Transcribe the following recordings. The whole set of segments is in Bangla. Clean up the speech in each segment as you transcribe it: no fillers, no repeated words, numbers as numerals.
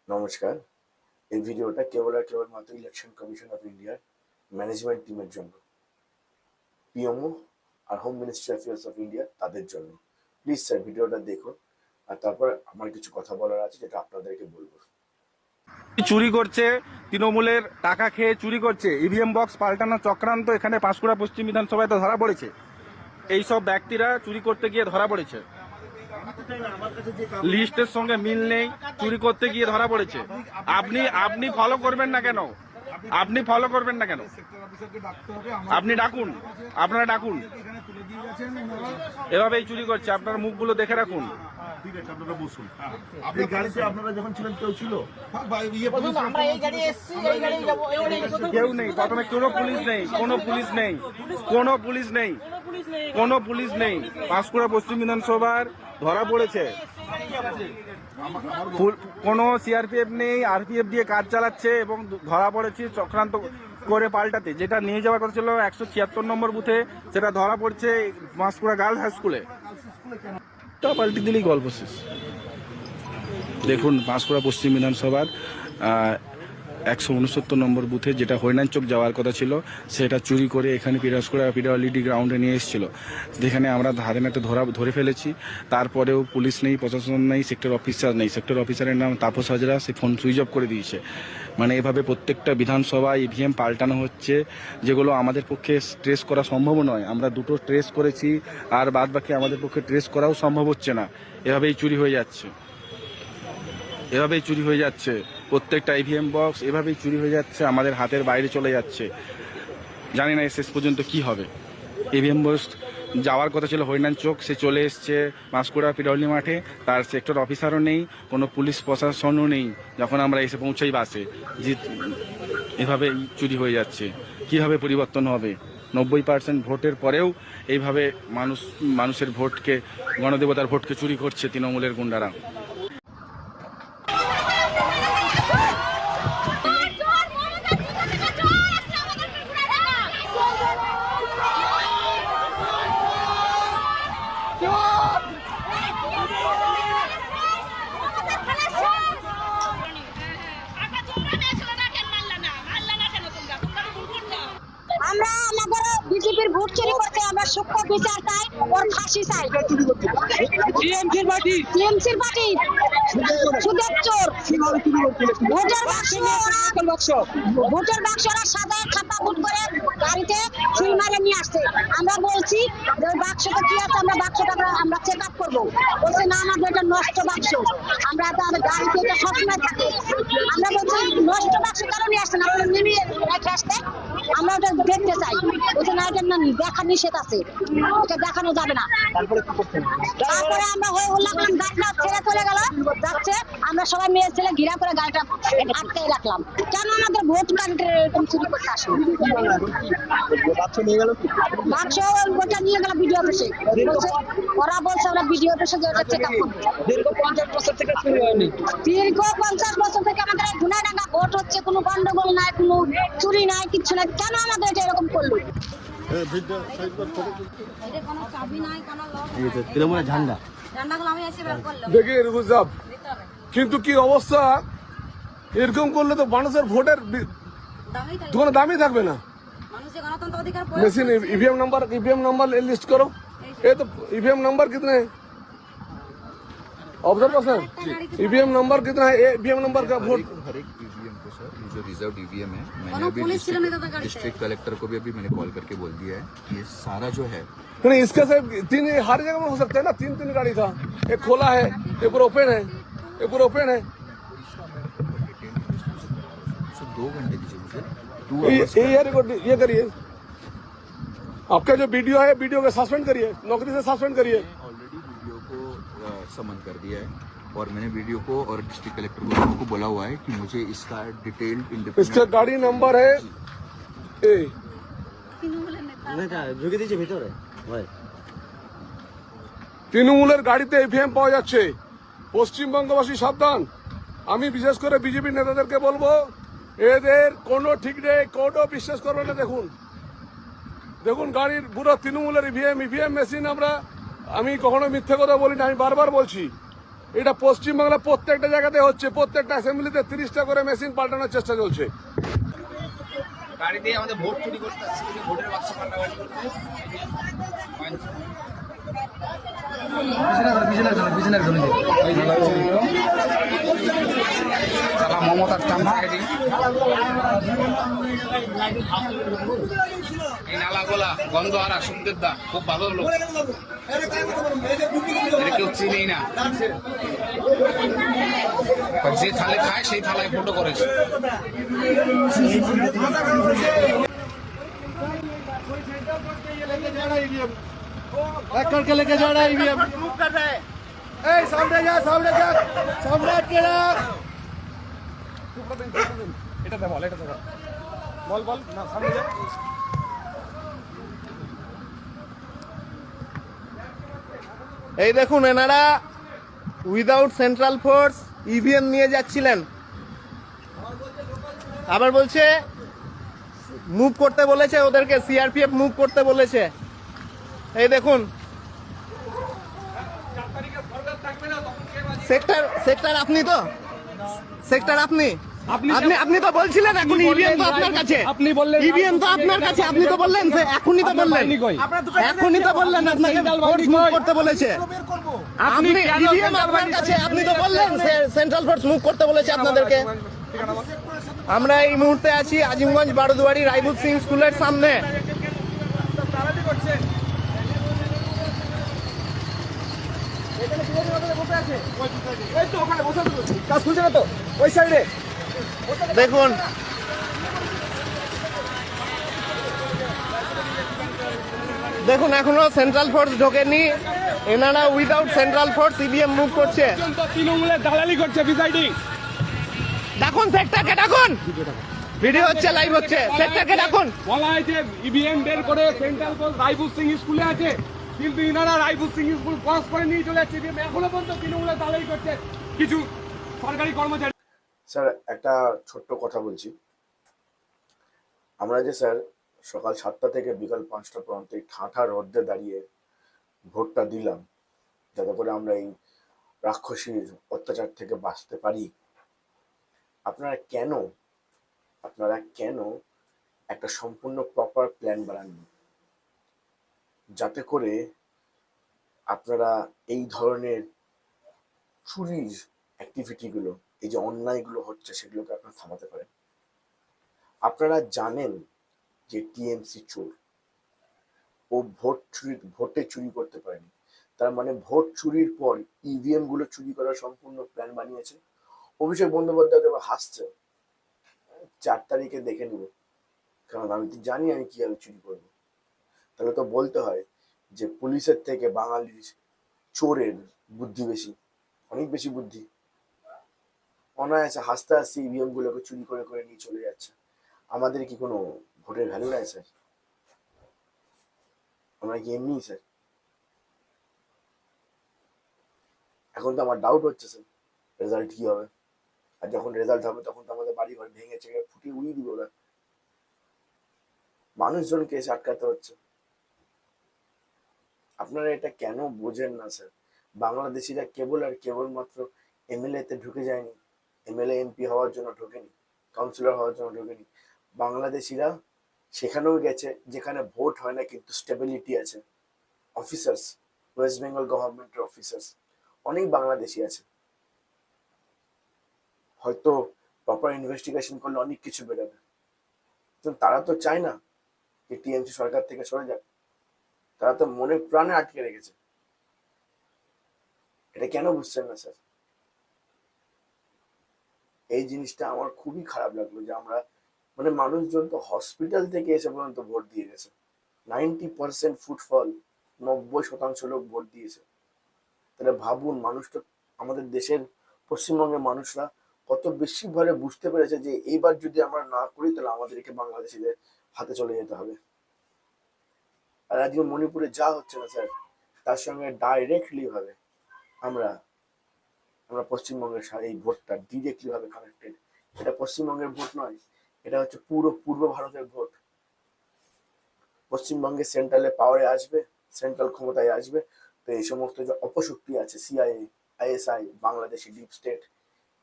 নমস্কার। এই ভিডিওটা কেবল আর কেবলমাত্র ইলেকশন কমিশন অফ ইন্ডিয়ার ম্যানেজমেন্ট টিমের জন্য, পিএমও আর home ministry affairs of India তাদের জন্য। প্লিজ স্যার ভিডিওটা দেখুন, আর তারপর আমার কিছু কথা বলার আছে যেটা আপনাদেরকে বলবো। চুরি করছে, তৃণমূলের টাকা খেয়ে চুরি করছে, ইভিএম বক্স পাল্টানোর চক্রান্ত এখানে পাঁশকুড়া পশ্চিম বিধানসভায় তো ধরা পড়েছে। এইসব ব্যক্তিরা চুরি করতে গিয়ে ধরা পড়েছে, লিস্টের সঙ্গে মিল নেই, চুরি করতে গিয়ে ধরা পড়েছে। আপনি ফলো করবেন না কেন? আপনি ফলো করবেন না কেন? আপনি ডাকুন, আপনারা ডাকুন। এভাবেই চুরি করছে, আপনার মুখগুলো দেখে রাখুন। ঠিক আছে, আপনারা বসুন। আপনি গাড়িতে আপনারা যখন ছিলেন কেউ ছিল? কেউ নেই, প্রথমে কোনো পুলিশ নেই, কোনো পুলিশ নেই, কোনো পুলিশ নেই, কোনো পুলিশ নেই। পাঁশকুড়া পশ্চিম বিধানসভার ধরা পড়েছে, কোনো সিআরপিএফ নেই, আরপিএফ দিয়ে কাজ চালাচ্ছে এবং ধরা পড়েছে চক্রান্ত করে পাল্টাতে। যেটা নিয়ে যাওয়ার কথা ছিল 176 নম্বর বুথে, সেটা ধরা পড়ছে পাঁশকুড়া গার্লস হাই স্কুলে। পাল্টি দিলেই গল্প শেষ। দেখুন, পাঁশকুড়া পশ্চিম বিধানসভার 169 নম্বর বুথে যেটা হরিনান চক যাওয়ার কথা ছিল, সেটা চুরি করে এখানে পিডব্লিউডি গ্রাউন্ডে নিয়ে এসেছিল, যেখানে আমরা হাতে নাতে ধরে ফেলেছি। তারপরেও পুলিশ নেই, প্রশাসন নেই, সেক্টর অফিসার নেই। সেক্টর অফিসারের নাম তাপস হাজরা, সে ফোন সুইচ অফ করে দিয়েছে। মানে এভাবে প্রত্যেকটা বিধানসভায় ইভিএম পাল্টানো হচ্ছে, যেগুলো আমাদের পক্ষে ট্রেস করা সম্ভব নয়। আমরা দুটো ট্রেস করেছি, আর বাদ বাকি আমাদের পক্ষে ট্রেস করাও সম্ভব হচ্ছে না। এভাবেই চুরি হয়ে যাচ্ছে, এভাবেই চুরি হয়ে যাচ্ছে। প্রত্যেকটা ইভিএম বক্স এভাবেই চুরি হয়ে যাচ্ছে, আমাদের হাতের বাইরে চলে যাচ্ছে। জানি না শেষ পর্যন্ত কি হবে। ইভিএম বক্স যাওয়ার কথা ছিল হরিনান চোখ, সে চলে এসছে পাঁশকুড়া পিডব্লিউ মাঠে। তার সেক্টর অফিসারও নেই, কোনো পুলিশ প্রশাসনও নেই যখন আমরা এসে পৌঁছাই বাসে। যে এভাবে চুরি হয়ে যাচ্ছে, কিভাবে পরিবর্তন হবে? 90% ভোটের পরেও এইভাবে মানুষের ভোটকে, গণদেবতার ভোটকে চুরি করছে তৃণমূলের গুন্ডারা। আমরা আমাদের বিজেপির ভোট চুরি করতে আমরা সূক্ষ্ম বিচার চাই, ওর ফাঁসি চাই। টিএমসির পার্টি সুদের চোর। ভোটের বাক্স ওরা সাদা খাতা বুট করে গাড়িতে চুরি মারে নিয়ে আসছে। আমরা বলছি যে ওই বাক্সটা কি আছে, আমরা বাক্সটা আমরা চেক আপ করবো। বলছে না, আমাদের এটা নষ্ট বাক্স, আমরা গাড়িতে এটা সবসময় থাকে। আমরা বলছি নষ্ট বাক্স কেন নিয়ে আসছেন, আপনারা নেমে রেখে আসতে, আমরা ওটা দেখতে চাই। ওটা না, এটা দেখা নিষেধ আছে, ওটা দেখানো যাবে না। তারপরে আমরা হয়ে লাগলাম, গাড়িটা ছেড়ে চলে গেল যাচ্ছে, আমরা সবাই মেয়ে ছেলে ঘিরা করে গাড়িটা আটকে রাখলাম। কেন আমাদের ভোট কার্ড এরকম চুরি করতে আসে? বাক্স ওটা নিয়ে গেল বিডিও অফিসে, ওরা বলছে ওরা বিডিও অফিসে যে ওটা চেক আপ করবে। দীর্ঘ 50 বছর থেকে চুরি হয়নি, দীর্ঘ 50 বছর থেকে আমাদের গুনাডাঙ্গা ভোট হচ্ছে, কোনো গন্ডগোল নাই, কোনো চুরি নাই, কিচ্ছু নাই। কেন আমাদের এটা এরকম করলো? দেখি কিন্তু কি অবস্থা, এরকম করলে তো মানুষের ভোটের কোনো দামই থাকবে না। মেশিন ईवीएम नंबर लिस्ट करो। ये तो ईवीएम नंबर कितने हैं? ऑब्जर्व सर, ईवीएम नंबर कितना है? ईवीएम नंबर का वोट हर एक ईवीएम को सर, जो रिजर्व ईवीएम है, मैंने अभी डिस्ट्रिक्ट कलेक्टर को भी अभी मैंने कॉल करके बोल दिया है ये सारा जो है। नहीं, इसका से तीन हर जगह में हो सकता है ना। तीन गाड़ी था, एक खोला है, एक ओपन है, एक ओपन है। 2 घंटे दीजिए मुझे, ये करिए, आपका जो वीडियो है, वीडियो को सस्पेंड करिए, नौकरी से सस्पेंड करिए। ऑलरेडी वीडियो को समन कर दिया है, और मैंने वीडियो को और डिस्ट्रिक्ट कलेक्टर को दोनों को बोला हुआ है कि मुझे इसका डिटेल्ड इसका गाड़ी नंबर है ए তৃণমূলের গাড়িতে ইভিএম পাওয়া যাচ্ছে। পশ্চিমবঙ্গবাসী সাবধান। আমি বিশেষ করে বিজেপি নেতাদেরকে বলবো, এদের কোনো ঠিক নেই, কোনো বিশ্বাস করবে না। দেখুন গাড়ির পুরো তৃণমূলের ইভিএম মেশিন। আমি কখনো মিথ্যে কথা বলি না, আমি বারবার বলছি এটা পশ্চিমবাংলা প্রত্যেকটা জায়গাতে হচ্ছে, প্রত্যেকটা অ্যাসেম্বলিতে 30টা করে মেশিন পাল্টানোর চেষ্টা চলছে। গাড়ি দিয়ে আমাদের ভোট চুরি করতে আসছে, ভোটের বাক্স পাল্টাপাল্টি করতে। মমতার এই নালাগোলা গন্ধ আর আসুনদের দা খুব ভালো লোক, কেউ চিনেই না। যে থালে খায় সেই থালায় ফটো করেছে। करके लेके जा रहा है ईवीएम। सामने जा, सामने जा, सामने के रख। এটা দে বল, এটা দে বল, বল না, সামনে যা। এই দেখুন, এনারা উইদাউট সেন্ট্রাল ফোর্স ইভিএম নিয়ে যাচ্ছিলেন, আবার বলছে মুভ করতে বলেছে ওদেরকে, সিআরপিএফ মুভ করতে বলেছে। এই দেখুন, সেক্টর আপনি তো, সেক্টর আপনি আপনি তো বলছিলেন এখন ইভিএম তো আপনার কাছে, আপনি বললেন ইভিএম তো আপনার কাছে, আপনি তো বললেন এখনই তো বললেন, এখনই তো বললেন আপনাকে ফোর্স মুভ করতে বলেছে। আপনি ইভিএম আপনার কাছে, আপনি তো বললেন সেন্ট্রাল ফোর্স মুভ করতে বলেছে আপনাদেরকে। আমরা এই মুহূর্তে আছি আজিমগঞ্জ বারোদুয়ারি রাইবুল সিং স্কুলের সামনে। দেখুন, দেখুন এখনো সেন্ট্রাল ফোর্স ঢোকেনি, এনারা without central force EVM move করছে। তৃণমূলের দালালি করছে প্রিসাইডিং। দেখুন সেক্টরকে ডাকুন, ভিডিও হচ্ছে, লাইভ হচ্ছে, সেক্টরকে ডাকুন। বলা হয়েছে ইভিএম বের করে সেন্ট্রাল ফোর্স রাইবুল সিং স্কুলে আছে, কিন্তু ইনারা রাইবুল সিং স্কুল ক্রস করে নিয়ে চলে যাচ্ছে। এখনো পর্যন্ত তৃণমূলের দালালি করছে কিছু সরকারি কর্মচারী। স্যার একটা ছোট্ট কথা বলছি, আমরা যে স্যার সকাল 7টা থেকে বিকাল 5টা পর্যন্ত এই ঠাঁঠা রোদে দাঁড়িয়ে ভোটটা দিলাম, যাতে করে আমরা এই রাক্ষসীর অত্যাচার থেকে বাঁচতে পারি, আপনারা কেন একটা সম্পূর্ণ প্রপার প্ল্যান বানাননি, যাতে করে আপনারা এই ধরনের চুরির অ্যাক্টিভিটিগুলো, এই যে অন্যায়গুলো হচ্ছে, সেগুলোকে আপনারা থামাতে পারেন। আপনারা জানেন যে টিএমসি চোর, ও ভোটে চুরি করতে পারেনি, তার মানে ভোট চুরির পর ইভিএম গুলো চুরি করার সম্পূর্ণ প্ল্যান বানিয়েছে। অভিষেক বন্দ্যোপাধ্যায় তো হাসছে, 4 তারিখে দেখে নিব, কারণ আমি তো জানি আমি কিভাবে চুরি করব। তাহলে তো বলতে হয় যে পুলিশের থেকে বাঙালির চোরের বুদ্ধি বেশি, অনেক বেশি বুদ্ধি। অনায়াসে হাসতে হাসতে ইভিএম গুলোকে চুরি করে করে নিয়ে চলে যাচ্ছে। আমাদের কি কোনো ভোটের ভ্যালু নাই স্যার? আমরা কি এমনি স্যার? এখন তো আমার ডাউট হচ্ছে স্যার রেজাল্ট কি হবে, আর যখন রেজাল্ট হবে তখন তো আমাদের বাড়ি ঘর ভেঙে চেঙে ফুটিয়ে উড়িয়ে দিবে ওরা, মানুষজনকে এসে আটকাতে হচ্ছে। আপনারা এটা কেন বোঝেন না স্যার? বাংলাদেশিরা কেবল আর কেবলমাত্র এমএলএ তে ঢুকে যায়নি, এমএলএ এমপি হওয়ার জন্য ঢোকেনি, কাউন্সিলর হওয়ার জন্য ঢোকেনি। বাংলাদেশিরা সেখানেও গেছে যেখানে ভোট হয় না কিন্তু স্টেবিলিটি আছে। অফিসার্স, ওয়েস্ট বেঙ্গল গভর্নমেন্টের অফিসার্স অনেক বাংলাদেশি আছে, হয়তো প্রপার ইনভেস্টিগেশন করলে অনেক কিছু বেরোবে, কিন্তু তারা তো চায় না যে টিএমসি সরকার থেকে সরে যাক, তারা তো মনে প্রাণে আটকে রেখেছে। এটা কেন বুঝছেন না স্যার? এই জিনিসটা আমার খুবই খারাপ লাগলো যে আমরা মানে মানুষজন তো হসপিটাল থেকে এসে পর্যন্ত ভোট দিয়ে গেছে। 90% ফুটফল, 90% লোক ভোট দিয়েছে। তাহলে ভাবুন, মানুষ তো আমাদের দেশের পশ্চিমবঙ্গের মানুষরা কত বেশি ভাবে বুঝতে পেরেছে যে এইবার যদি আমরা না করি তাহলে আমাদেরকে বাংলাদেশিদের হাতে চলে যেতে হবে। আর আজকে মণিপুরে যা হচ্ছে না স্যার, তার সঙ্গে ডাইরেক্টলি ভাবে আমরা পশ্চিমবঙ্গের এই ভোটটা ডিরেক্টলি ভাবে কানেক্টেড। এটা পশ্চিমবঙ্গের ভোট নয়, এটা হচ্ছে পুরো পূর্ব ভারতের ভোট। পশ্চিমবঙ্গে সেন্ট্রালে পাওয়ারে আসবে, সেন্ট্রাল ক্ষমতায় আসবে, তো এই সমস্ত যে অপশক্তি আছে, CIA, ISI, Bangladeshi deep state,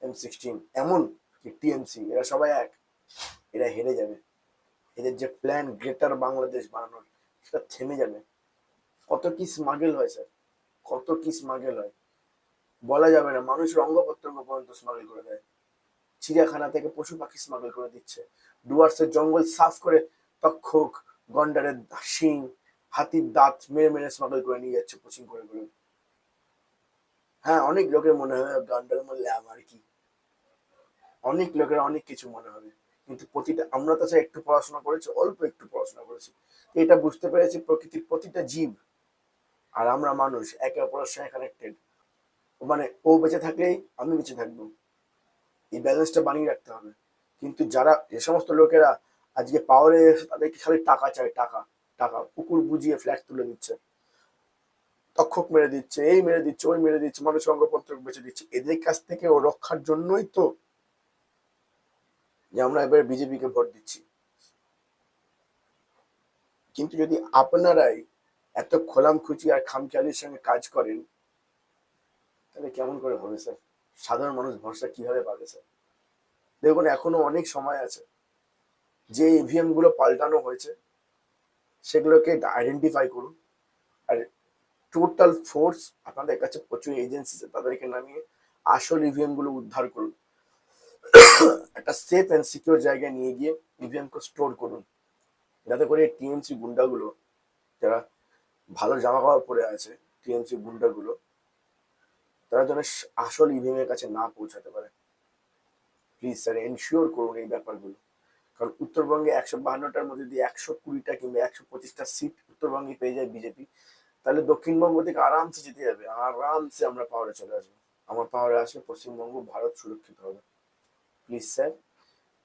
M16, এমন কি টিএমসি, এরা সবাই এক। এরা হেরে যাবে। এদের যে প্ল্যান গ্রেটার বাংলাদেশ বানানোর, সেটা থেমে যাবে। কত কি স্মাগেল হয় স্যার, কত কি স্মাগেল হয় বলা যাবে না। মানুষের অঙ্গ প্রত্যঙ্গ পর্যন্ত স্মাগল করে দেয়। চিড়িয়াখানা থেকে পশু পাখি স্মাগল করে দিচ্ছে। ডুয়ার্সের জঙ্গল সাফ করে তক্ষক, গন্ডারের শিং, হাতির দাঁত মেরে মেরে স্মাগল করে নিয়ে যাচ্ছে কোচিং করে করে। হ্যাঁ, অনেক লোকের মনে হবে গন্ডার মরলে আমার কি, অনেক লোকের অনেক কিছু মনে হবে, কিন্তু প্রতিটা, আমরা তো স্যার একটু পড়াশোনা করেছি, অল্প একটু পড়াশোনা করেছি, এটা বুঝতে পেরেছি প্রকৃতির প্রতিটা জীব আর আমরা মানুষ একে অপরের সঙ্গে কানেক্টেড। মানে ও বেঁচে থাকলেই আমি বেঁচে থাকবো, এই ব্যালেন্সটা বানিয়ে রাখতে হবে। কিন্তু যারা, যে সমস্ত লোকেরা আজকে পাওয়ারে এসে তাদেরকে খালি টাকা চাই, টাকা টাকা, পুকুর বুঝিয়ে ফ্ল্যাট তুলে দিচ্ছে, তক্ষক মেরে দিচ্ছে, এই মেরে দিচ্ছে, ওই মেরে দিচ্ছে, মানুষ অঙ্গপত্র বেঁচে দিচ্ছে, এদের কাছ থেকে ও রক্ষার জন্যই তো যে আমরা এবার বিজেপিকে ভোট দিচ্ছি। কিন্তু যদি আপনারাই এত খোলামখুচি আর খামখেয়ালির সঙ্গে কাজ করেন, তাহলে কেমন করে হবে স্যার? সাধারণ মানুষ ভরসা কিভাবে পাবে স্যার? দেখুন, এখনো অনেক সময় আছে। যে ইভিএম গুলো পাল্টানো হয়েছে সেগুলোকে আইডেন্টিফাই করুন, আর টোটাল ফোর্স আপনাদের কাছে প্রচুর এজেন্সি, তাদেরকে নামিয়ে আসল ইভিএম গুলো উদ্ধার করুন। একটা সেফ এন্ড সিকিউর জায়গায় নিয়ে গিয়ে ইভিএম কে স্টোর করুন, যাতে করে টিএমসি গুন্ডাগুলো, যারা ভালো জামা কাপড় পরে আছে, টিএমসি গুন্ডাগুলো, তারা যেন আসল ইভিএম এর কাছে না পৌঁছাতে পারে। প্লিজ স্যার, এনশিওর করুন এই ব্যাপারগুলো। কারণ উত্তরবঙ্গে 152টার মধ্যে দিয়ে 120টা কিংবা 125টা সিট উত্তরবঙ্গে পেয়ে যায় বিজেপি, তাহলে দক্ষিণবঙ্গ থেকে আরামসে জিতে যাবে, আরামসে আমরা পাওয়ারে চলে আসবো। আমার পাওয়ারে আসলে পশ্চিমবঙ্গ, ভারত সুরক্ষিত হবে। প্লিজ স্যার,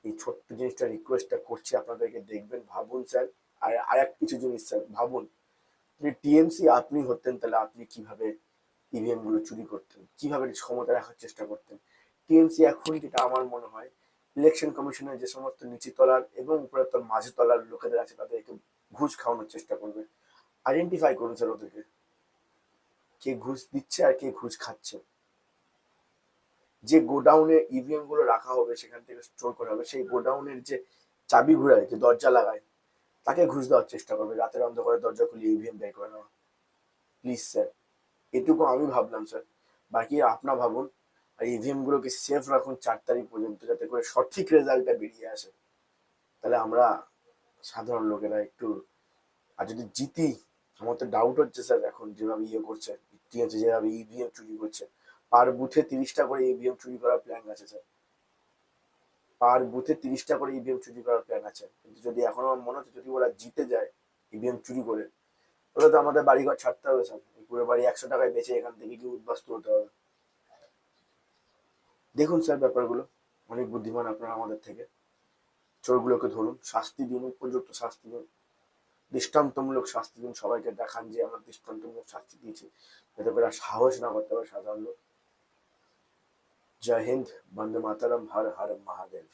এই ছোট্ট জিনিসটা রিকোয়েস্টটা করছি আপনাদেরকে, দেখবেন, ভাবুন স্যার। আর এক কিছু জিনিস স্যার ভাবুন, যদি টিএমসি আপনি হতেন, তাহলে আপনি কিভাবে ইভিএম গুলো চুরি করতেন, কিভাবে ক্ষমতা রাখার চেষ্টা করতেন। টিএমসি এখন, যেটা আমার মনে হয়, ইলেকশন কমিশনের যে সমস্ত নিচু তলার এবং উপরের তলার মাঝে তলার লোকেদের আছে, তাদেরকে ঘুষ খাওয়ানোর চেষ্টা করবে। আইডেন্টিফাই করুন স্যার ওদেরকে, কে ঘুষ দিচ্ছে আর কে ঘুষ খাচ্ছে। যে গোডাউনে ইভিএম গুলো রাখা হবে, সেখান থেকে স্টোর করা হবে, সেই গোডাউনের যে চাবি ঘুরায়, যে দরজা লাগায়, তাকে ঘুষ দেওয়ার চেষ্টা করবে, রাতের অন্ধকারে দরজা খুলে ইভিএম বের করে নেওয়া। প্লিজ স্যার, এটুকু আমি ভাবলাম স্যার, বাকি আপনার ভাবুন। আর ইভিএম গুলোকে সেফ রাখুন 4 তারিখ পর্যন্ত, যাতে করে সঠিক রেজাল্টটা বেরিয়ে আসে। তাহলে আমরা সাধারণ লোকেরা একটু, আর যদি জিতি, আমার তো ডাউট হচ্ছে স্যার, এখন যেভাবে ইয়ে করছে টিএমসি, যেভাবে ইভিএম চুরি করছে, পার বুথে 30টা করে ইভিএম চুরি করার প্ল্যান আছে স্যার, পার বুথে 30টা করে ইভিএম চুরি করার প্ল্যান আছে। কিন্তু যদি এখন আমার মনে হচ্ছে, যদি ওরা জিতে যায় ইভিএম চুরি করে, ওরা তো আমাদের বাড়িঘর ছাড়তে হবে স্যার, পুরো বাড়ি 100 টাকায় বেচে এখান থেকে গিয়ে উদ্বাস্তু হতে হবে। দেখুন স্যার ব্যাপারগুলো, অনেক বুদ্ধিমান আপনারা আমাদের থেকে। চোরগুলোকে ধরুন, শাস্তি দিন, উপযুক্ত শাস্তি দিন, দৃষ্টান্তমূলক শাস্তি দিন, সবাইকে দেখান যে আমরা দৃষ্টান্তমূলক শাস্তি দিয়েছি, যাতে করে সাহস না করতে পারে সাধারণ লোক। জয় হিন্দ, বন্দে মাতারম, হর হর মহাদেব।